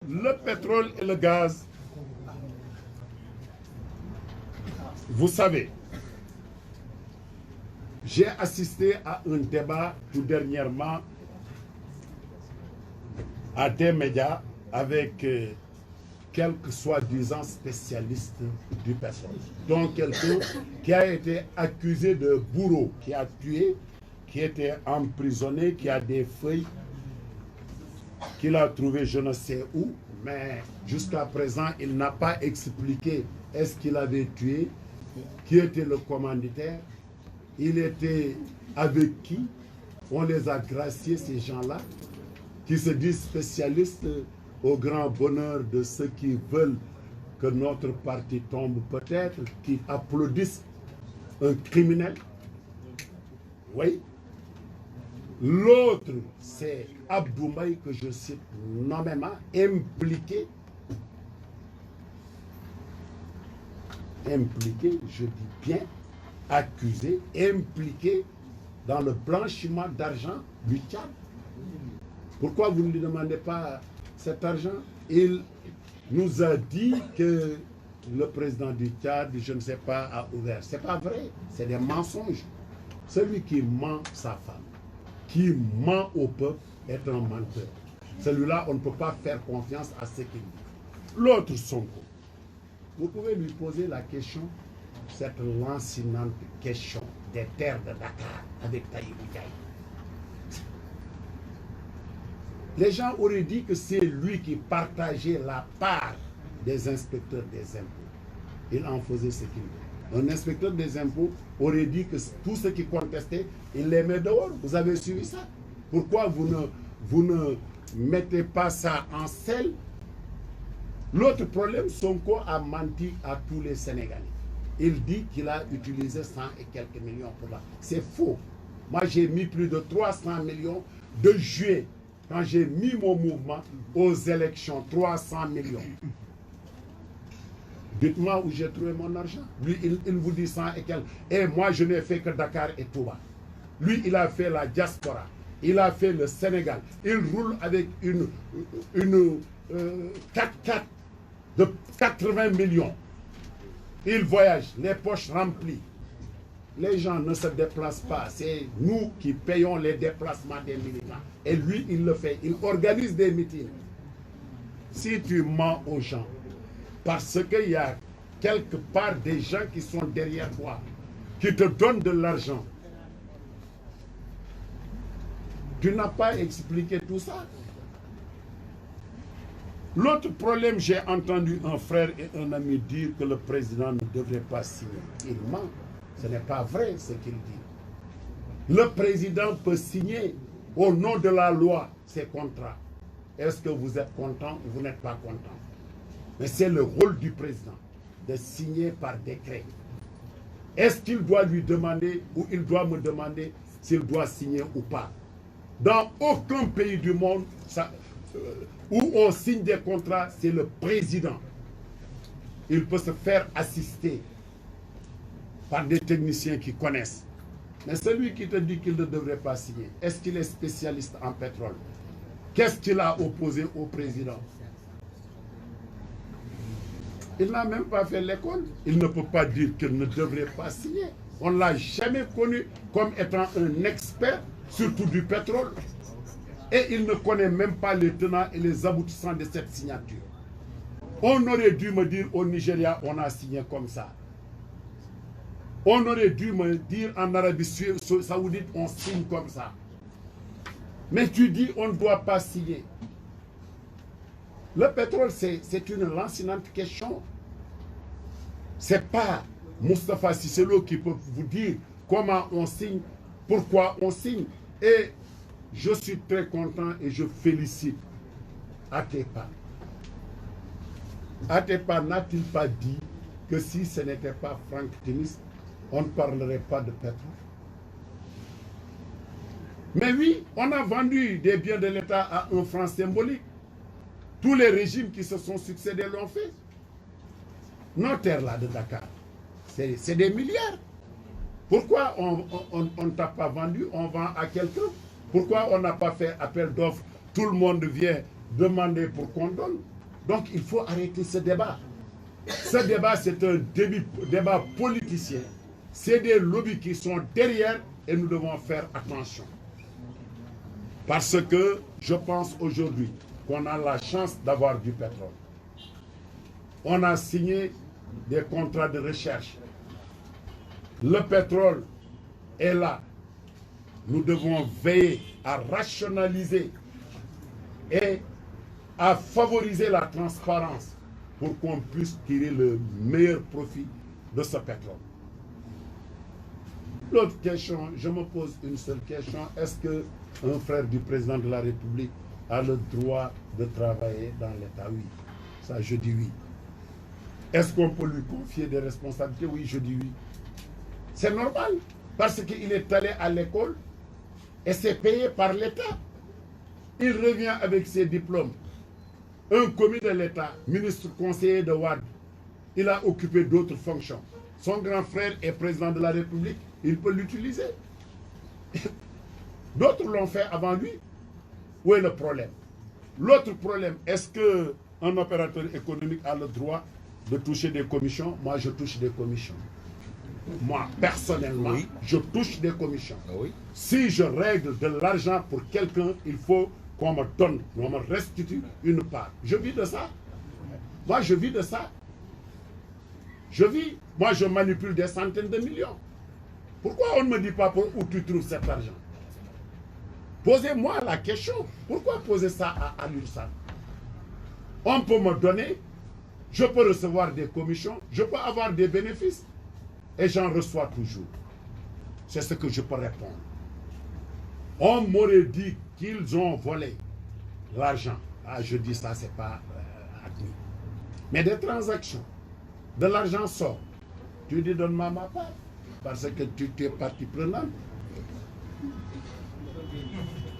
Le pétrole et le gaz, vous savez, j'ai assisté à un débat tout dernièrement à des médias avec quelques soi-disant spécialistes du pétrole, dont quelqu'un qui a été accusé de bourreau, qui a tué, qui était emprisonné, qui a des feuilles qu'il a trouvé je ne sais où, mais jusqu'à présent, il n'a pas expliqué est-ce qu'il avait tué, qui était le commanditaire, il était avec qui, on les a graciés, ces gens-là, qui se disent spécialistes au grand bonheur de ceux qui veulent que notre parti tombe peut-être, qui applaudissent un criminel. Oui. L'autre, c'est Abdoulaye, que je cite nommément, impliqué, je dis bien, accusé, impliqué dans le blanchiment d'argent du Tchad. Pourquoi vous ne lui demandez pas cet argent? Il nous a dit que le président du Tchad, je ne sais pas, a ouvert. Ce n'est pas vrai, c'est des mensonges. Celui qui ment sa femme, qui ment au peuple, est un menteur. Celui-là, on ne peut pas faire confiance à ce qu'il dit. L'autre Sonko, vous pouvez lui poser la question, cette lancinante question des terres de Dakar avec Taïb Ndiaye. Les gens auraient dit que c'est lui qui partageait la part des inspecteurs des impôts. Il en faisait ce qu'il veut. Un inspecteur des impôts aurait dit que tous ceux qui contestaient, il les met dehors. Vous avez suivi ça? Pourquoi vous ne mettez pas ça en selle? L'autre problème, Sonko a menti à tous les Sénégalais. Il dit qu'il a utilisé 100 et quelques millions pour là. C'est faux. Moi, j'ai mis plus de 300 millions de juillet. Quand j'ai mis mon mouvement aux élections, 300 millions. Dites-moi où j'ai trouvé mon argent. Lui, il vous dit 100 et quelques. Et moi, je n'ai fait que Dakar et Touba. Lui, il a fait la diaspora. Il a fait le Sénégal. Il roule avec une 4x4 de 80 millions. Il voyage, les poches remplies. Les gens ne se déplacent pas. C'est nous qui payons les déplacements des militants. Et lui, il le fait. Il organise des meetings. Si tu mens aux gens, parce qu'il y a quelque part des gens qui sont derrière toi, qui te donnent de l'argent, tu n'as pas expliqué tout ça. L'autre problème, j'ai entendu un frère et un ami dire que le président ne devrait pas signer. Il ment. Ce n'est pas vrai ce qu'il dit. Le président peut signer au nom de la loi ses contrats. Est-ce que vous êtes content ou vous n'êtes pas content? Mais c'est le rôle du président de signer par décret. Est-ce qu'il doit lui demander ou il doit me demander s'il doit signer ou pas? Dans aucun pays du monde où on signe des contrats, c'est le président. Il peut se faire assister par des techniciens qui connaissent. Mais celui qui te dit qu'il ne devrait pas signer, est-ce qu'il est spécialiste en pétrole? Qu'est-ce qu'il a opposé au président? Il n'a même pas fait l'école. Il ne peut pas dire qu'il ne devrait pas signer. On ne l'a jamais connu comme étant un expert, surtout du pétrole. Et il ne connaît même pas les tenants et les aboutissants de cette signature. On aurait dû me dire au Nigeria, on a signé comme ça. On aurait dû me dire en Arabie Saoudite, on signe comme ça. Mais tu dis, on ne doit pas signer. Le pétrole, c'est une lancinante question. Ce n'est pas Moustapha Cissé Lo qui peut vous dire comment on signe, pourquoi on signe. Et je suis très content et je félicite Atepa. Atepa n'a-t-il pas dit que si ce n'était pas Franck Timis, on ne parlerait pas de pétrole? Mais oui, on a vendu des biens de l'État à un franc symbolique. Tous les régimes qui se sont succédés l'ont fait. Nos terres là de Dakar, c'est des milliards. Pourquoi on ne t'a pas vendu, on vend à quelqu'un? Pourquoi on n'a pas fait appel d'offres? Tout le monde vient demander pour qu'on donne. Donc il faut arrêter ce débat. Ce débat, c'est un débat politicien. C'est des lobbies qui sont derrière et nous devons faire attention. Parce que je pense aujourd'hui qu'on a la chance d'avoir du pétrole. On a signé des contrats de recherche. Le pétrole est là. Nous devons veiller à rationaliser et à favoriser la transparence pour qu'on puisse tirer le meilleur profit de ce pétrole. L'autre question, je me pose une seule question. Est-ce qu'un frère du président de la République a le droit de travailler dans l'État? Oui. Ça, je dis oui. Est-ce qu'on peut lui confier des responsabilités? Oui, je dis oui. C'est normal, parce qu'il est allé à l'école et c'est payé par l'État. Il revient avec ses diplômes. Un commis de l'État, ministre conseiller de Wade, il a occupé d'autres fonctions. Son grand frère est président de la République, il peut l'utiliser. D'autres l'ont fait avant lui. Où est le problème? L'autre problème, est-ce qu'un opérateur économique a le droit de toucher des commissions? Moi, je touche des commissions. Moi, personnellement, oui, je touche des commissions. Oui. Si je règle de l'argent pour quelqu'un, il faut qu'on me donne, qu'on me restitue une part. Je vis de ça. Moi, je vis de ça. Je vis. Moi, je manipule des centaines de millions. Pourquoi on ne me dit pas où tu trouves cet argent? Posez-moi la question. Pourquoi poser ça à l'URSSAF? On peut me donner, je peux recevoir des commissions, je peux avoir des bénéfices. Et j'en reçois toujours. C'est ce que je peux répondre. On m'aurait dit qu'ils ont volé l'argent. Ah, je dis ça, c'est pas admis. Mais des transactions, de l'argent sort. Tu dis donne-moi ma part. Parce que tu es partie prenante.